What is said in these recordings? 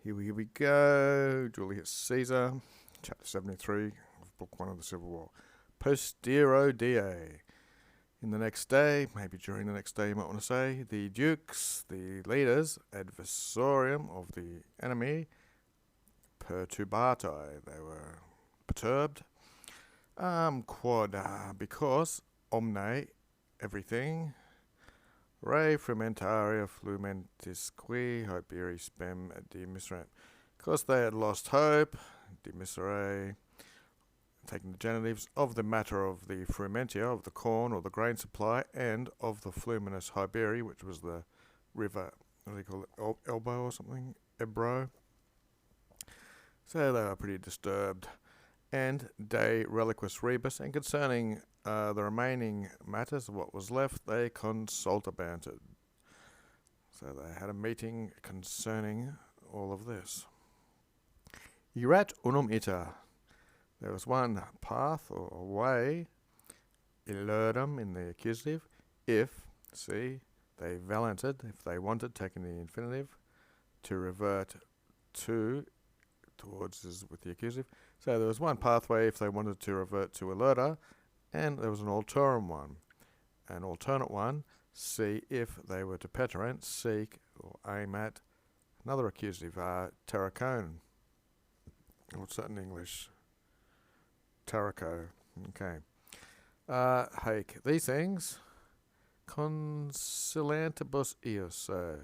Here we go. Julius Caesar, chapter 73 of Book 1 of the Civil War. Postero die. In the next day, maybe during the next day you might want to say, the dukes, the leaders, adversarium of the enemy, perturbati, they were perturbed. Quod, because omne, everything, re frumentaria flumentis qui hoperi spem demiserant. Because they had lost hope, demisere, taking the genitives, of the matter of the frumentia, of the corn or the grain supply, and of the fluminous Hyberi, which was the river, what do they call it, Elbow or something, Ebro. So they were pretty disturbed. And de reliquis rebus, and concerning the remaining matters of what was left, they consultabanted. So they had a meeting concerning all of this. Erat unum ita. There was one path or way, illudum in the accusative, if, see, they valented, if they wanted, taking the infinitive, to revert to, towards is with the accusative. So there was one pathway if they wanted to revert to illuda, and there was an alterum one. An alternate one, see, if they were to peterant, seek, or aim at, another accusative, terracone. What's that in English? Tarraco. Okay. Hake. These things, conciliantibus eos. So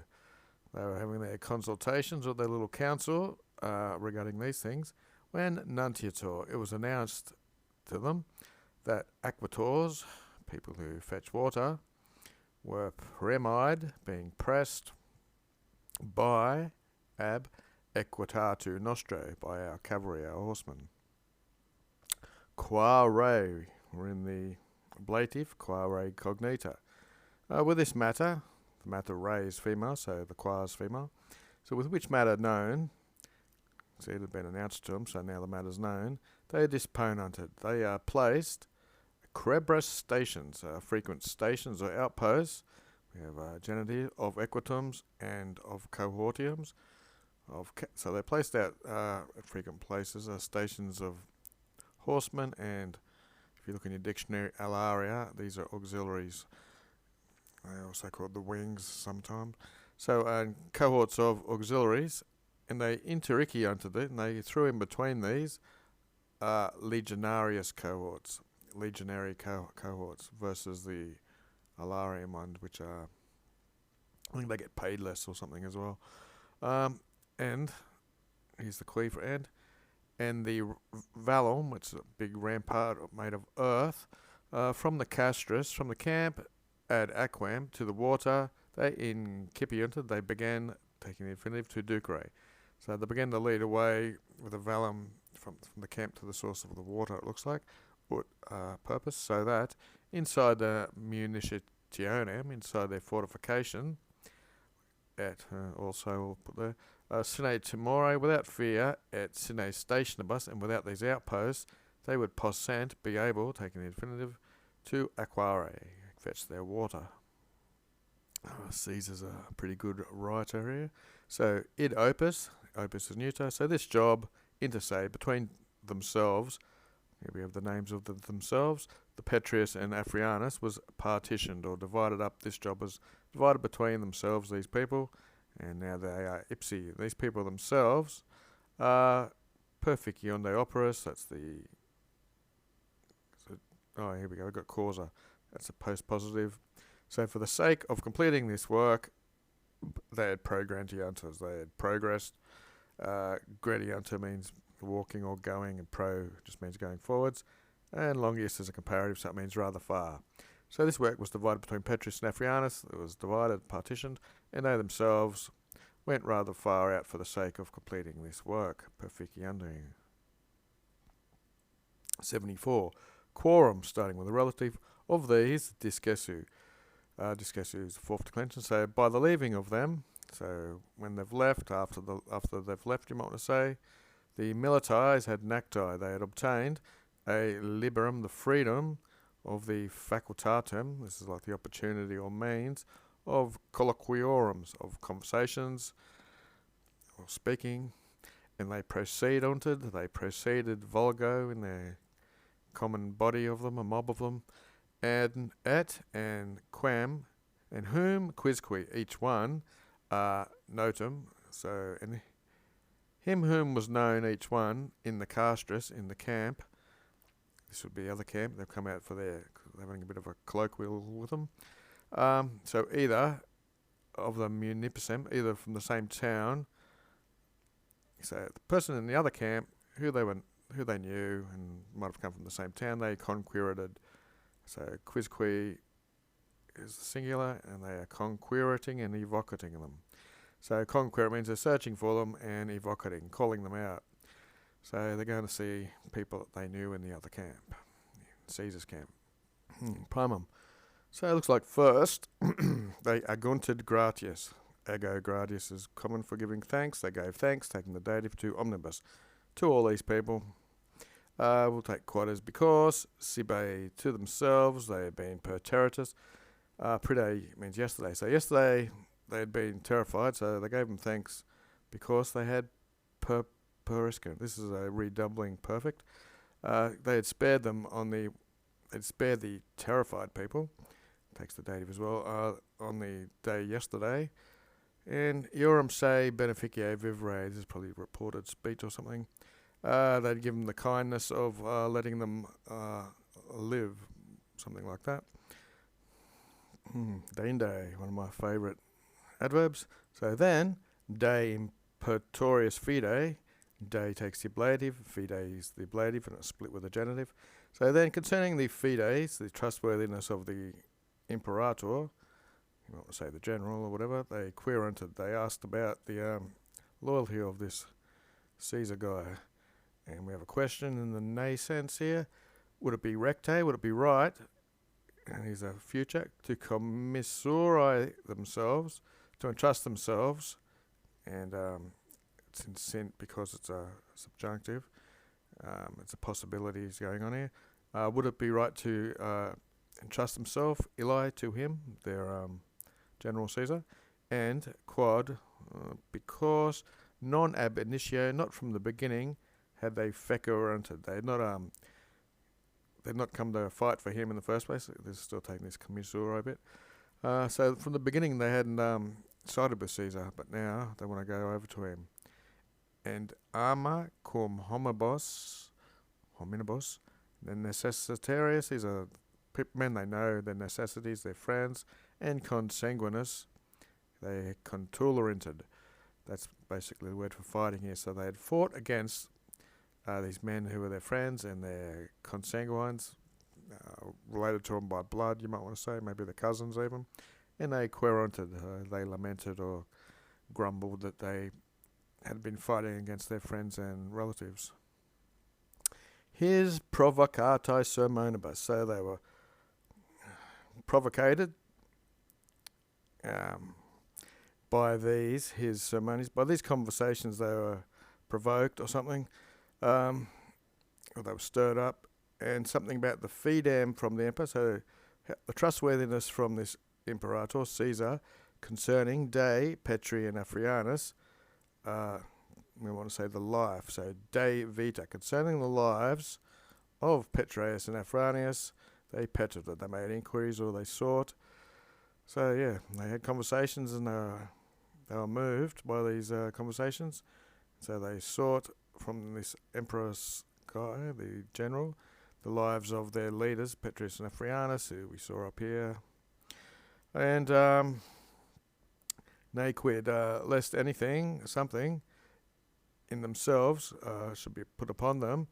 they were having their consultations or their little council regarding these things. When nuntiator, it was announced to them that aquators, people who fetch water, were premid, being pressed by ab equitatu nostre, by our cavalry, our horsemen. Qua re, we're in the ablative, qua re cognita. With this matter, the matter re is female, so the qua is female. So with which matter known, see it had been announced to them, so now the matter's known, they are disponented. They are placed crebras stations, frequent stations or outposts. We have genitive of equitums and of cohortiums. So they're placed out at frequent places, stations of horsemen, and if you look in your dictionary, alaria, these are auxiliaries. They are also called the wings sometimes. So cohorts of auxiliaries, and they intericianted it, and they threw in between these legionarius cohorts, legionary cohorts, versus the alarium ones, which are, I think they get paid less or something as well. And here's the qui for and the vallum, which is a big rampart made of earth, from the castris, from the camp ad aquam to the water, they incipiented, they began, taking the infinitive, to ducere. So they began to lead away with a vallum from the camp to the source of the water, it looks like, purpose, so that inside the municitionem, inside their fortification, at also we'll put there, sine timore, without fear, at sine stationibus, and without these outposts, they would possent, be able, taking the infinitive, to acquare, fetch their water. Caesar's a pretty good writer here. So id opus is neuter, so this job, inter se, between themselves, here we have the names of themselves, the Petrius and Afrianus, was partitioned or divided up. This job was divided between themselves, these people, and now they are ipsi. These people themselves are perficionde operis, that's the, here we go, I've got causa, that's a post-positive. So for the sake of completing this work, they had progrediantes, they had progressed. Gradienter means walking or going, and pro just means going forwards, and longius is a comparative, so it means rather far. So this work was divided between Petrus and Afrianus. It was divided, partitioned, and they themselves went rather far out for the sake of completing this work. Perficiandi. 74. Quorum, starting with the relative of these, discesu. Discesu is the fourth declension. So by the leaving of them, so when they've left, after they've left, you might want to say, the militares had nacti. They had obtained a liberum, the freedom of the facultatem, this is like the opportunity or means, of colloquiorums, of conversations, or speaking, and they proceeded vulgo in their common body of them, a mob of them, and quam, and whom quizque, each one, notum, so, and him whom was known each one in the castris, in the camp. This would be other camp. They've come out for they're having a bit of a colloquial with them. So either of the munificem, either from the same town. So the person in the other camp, who they knew and might have come from the same town, they conquirated. So quizque is the singular, and they are conquirating and evocating them. So conquer means they're searching for them, and evocating, calling them out. So they're going to see people that they knew in the other camp, Caesar's camp. Primum. So it looks like first, they agunted gratias. Ego gratias is common for giving thanks. They gave thanks, taking the dative to omnibus. To all these people. We'll take quod as because, sibe to themselves, they had been per territus. Pride means yesterday. So yesterday they had been terrified, so they gave them thanks because they had periscent. This is a redoubling perfect. They had spared them they'd spared the terrified people, takes the dative as well, on the day yesterday. And Iorum se beneficie vivere, this is probably reported speech or something. They'd give them the kindness of letting them live, something like that. Dende, one of my favourite adverbs. So then, de impertorius fide, de takes the ablative, fide is the ablative, and it's split with the genitive. So then, concerning the fides, the trustworthiness of the imperator, you might say the general or whatever, they querented, they asked about the loyalty of this Caesar guy. And we have a question in the nay sense here. Would it be recte? Would it be right? And here's a future. To commissuri themselves, to entrust themselves, and it's in sint because it's a subjunctive. It's a possibility is going on here. Would it be right to entrust themselves, Eli, to him, their General Caesar? And quod, because non ab initio, not from the beginning, had they fecunted. They'd not come to fight for him in the first place. They're still taking this commissura bit. So from the beginning they hadn't sided with Caesar, but now they want to go over to him. And ama cum hominibus, then necessitarius, these are men they know, their necessities, their friends, and consanguinis, they contulerented. That's basically the word for fighting here. So they had fought against these men who were their friends and their consanguines, related to them by blood, you might want to say, maybe their cousins even, and they querented, they lamented or grumbled that they had been fighting against their friends and relatives. His provocati sermonibus, so they were provocated by these, his sermonies, by these conversations they were provoked or something. Or they were stirred up, and something about the fidem from the emperor, so the trustworthiness from this imperator, Caesar, concerning de Petri and Afrianus, we want to say the life, so de vita, concerning the lives of Petraeus and Afrianus, they petted it, they made inquiries or they sought. So yeah, they had conversations and they were moved by these conversations, so they sought from this emperor's guy, the general, the lives of their leaders, Petrus and Afrianus, who we saw up here. And ne quid, lest something in themselves should be put upon them,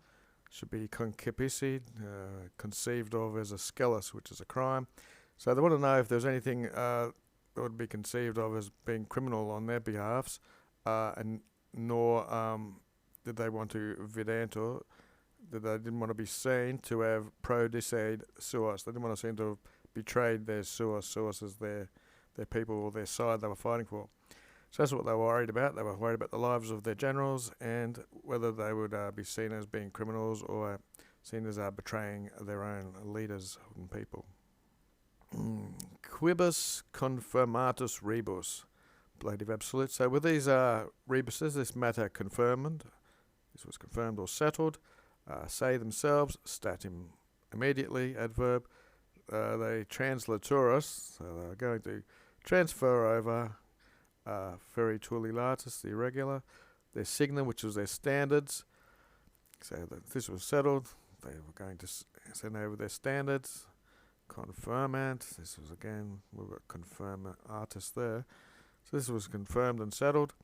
should be concupisced, conceived of as a scelus, which is a crime. So they want to know if there's anything that would be conceived of as being criminal on their behalfs, and nor did they want to vidantur, that they didn't want to be seen to have prodiced suas. They didn't want to seem to have betrayed their suas. Suas is their people or their side they were fighting for. So that's what they were worried about. They were worried about the lives of their generals and whether they would be seen as being criminals or seen as betraying their own leaders and people. Quibus confirmatus rebus. ablative absolute. So with these rebuses, this matter confirmed, this was confirmed or settled, say themselves, statim immediately, adverb, they translator us, so they're going to transfer over feri tuli latus, the irregular, their signum, which was their standards. So that this was settled, they were going to send over their standards. Confirmant, this was again, we've got confirm artist there. So this was confirmed and settled.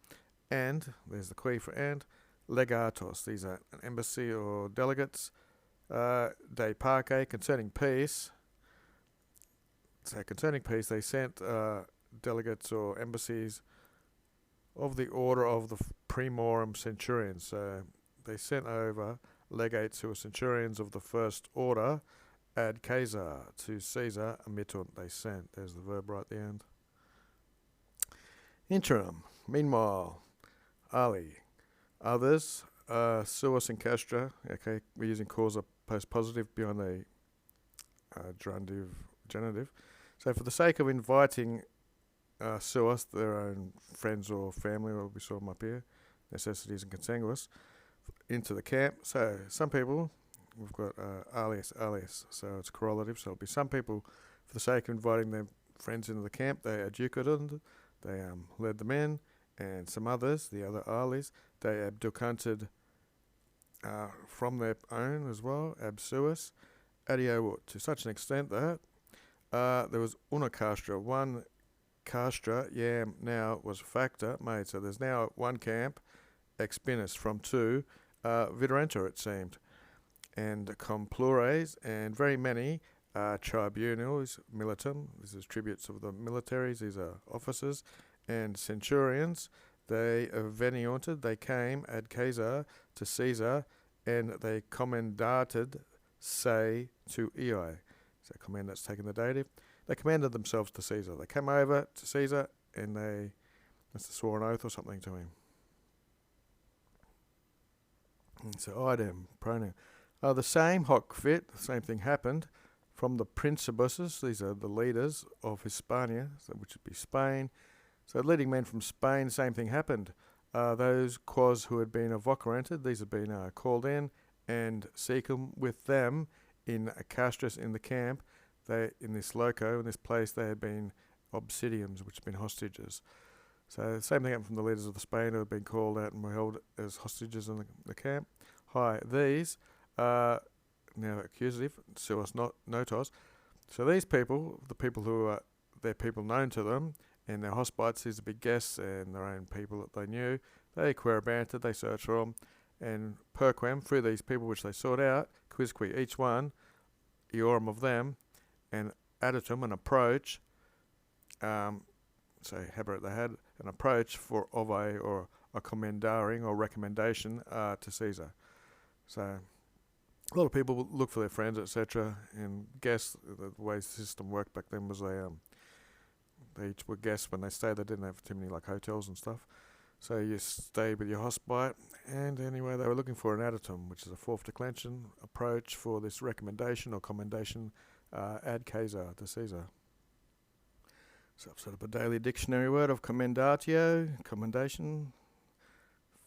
And, there's the qui for and, legatos, these are an embassy or delegates. De pace, concerning peace. So concerning peace, they sent delegates or embassies of the order of the Primorum Centurions. So they sent over legates who were centurions of the first order, ad Caesar, to Caesar, amittunt, they sent. There's the verb right at the end. Interim, meanwhile, ali, others, suos and castra, okay, we're using causa post positive beyond a genitive. So for the sake of inviting suos, their own friends or family, or we saw them up here, necessities and consanguis, into the camp. So some people, we've got alias, so it's correlative, so it'll be some people, for the sake of inviting their friends into the camp, they adjucandum, they led them in, and some others, the other alias, they abducanted from their own as well, absuus, adio, to such an extent that there was una castra, one castra, yam now was factor made, so there's now one camp, ex binus, from two, viderenter it seemed, and complures, and very many tribunals militum, this is tributes of the militaries, these are officers, and centurions, they veniunted, they came ad Caesar, to Caesar, and they commendated say to Ei. So command, that's taking the dative. They commanded themselves to Caesar. They came over to Caesar and they must have swore an oath or something to him. And so idem, pronoun. The same, hoc fit, the same thing happened from the principesses, these are the leaders of Hispania, so which would be Spain. So leading men from Spain, same thing happened. Those quas who had been evocarented, these had been called in, and secum with them in castris in the camp. They in this loco, in this place, they had been obsidiums, which had been hostages. So the same thing happened from the leaders of the Spain who had been called out and were held as hostages in the camp. Hi, these now accusative, suos not notos. So these people, the people who are they're people known to them, and their hospites, these are big guests and their own people that they knew, they querebanted, they searched for them, and perquem, through these people which they sought out, quisque, each one, eorum of them, and additum, an approach, so haberat, they had an approach for of a, or a commendaring or recommendation to Caesar. So a lot of people look for their friends, etc., and guess the way the system worked back then was they each were guests when they stayed. They didn't have too many like hotels and stuff. So you stayed with your hospite, and anyway, they were looking for an additum, which is a fourth declension approach for this recommendation or commendation ad Caesar to Caesar. So I've set up a daily dictionary word of commendatio, commendation,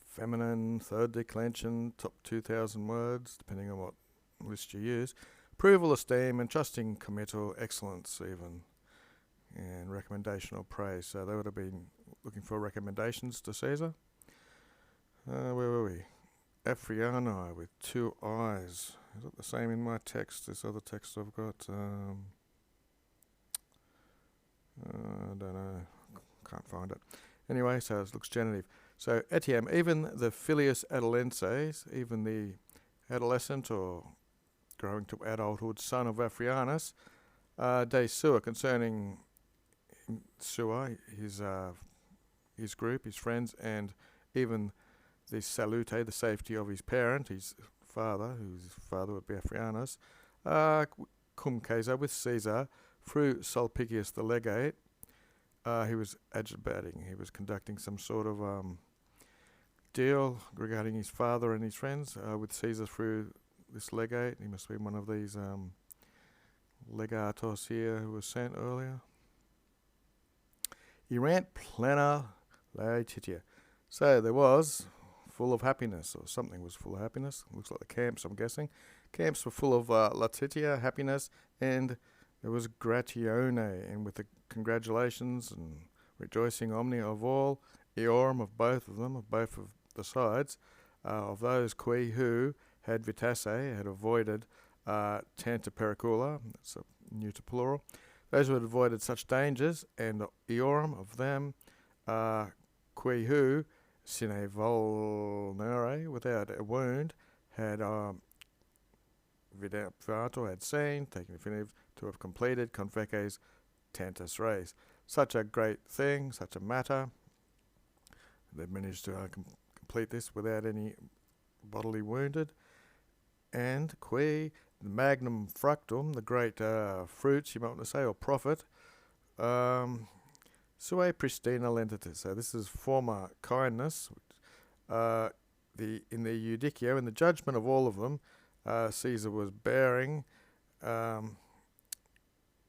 feminine, third declension, top 2,000 words, depending on what list you use. Approval, esteem, and trusting committal, excellence even, and recommendation or praise. So they would have been looking for recommendations to Caesar. Where were we? Afriani with two eyes. Is it the same in my text? This other text I've got, I don't know, can't find it. Anyway, so it looks genitive. So etiam, even the filius adolescens, even the adolescent or growing to adulthood son of Afrianus, de sua, concerning Sua, his group, his friends, and even the salute, the safety of his parent, his father, whose father would be Afrianus, cum Caesar, with Caesar, through Sulpicius the legate. He was agitating, he was conducting some sort of deal regarding his father and his friends with Caesar through this legate. He must be one of these legatos here who was sent earlier. erant plena laetitia. So there was full of happiness, or something was full of happiness. Looks like the camps, I'm guessing. Camps were full of latitia, happiness, and there was gratione, and with the congratulations and rejoicing omnia of all, eorum of both of them, of both of the sides, of those qui who had vitasse, had avoided tanta pericula, that's a neuter plural, those who had avoided such dangers, and eorum of them, qui who, sine vulnere, without a wound, had vidato, had seen, taken definitive, to have completed conveces tantus res. Such a great thing, such a matter. They've managed to complete this without any bodily wounded. And qui magnum fructum, the great fruits, you might want to say, or profit, sua pristina lentitus. So this is former kindness. In the judicio, in the judgment of all of them, Caesar was bearing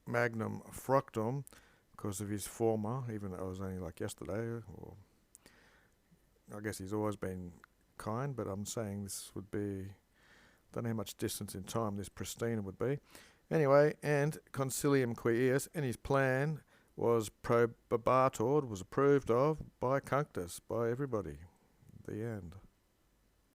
magnum fructum because of his former, even though it was only like yesterday, or I guess he's always been kind, but I'm saying this would be, don't know how much distance in time this pristina would be. Anyway, and concilium quies, and his plan was probator, was approved of by Cunctus, by everybody. The end.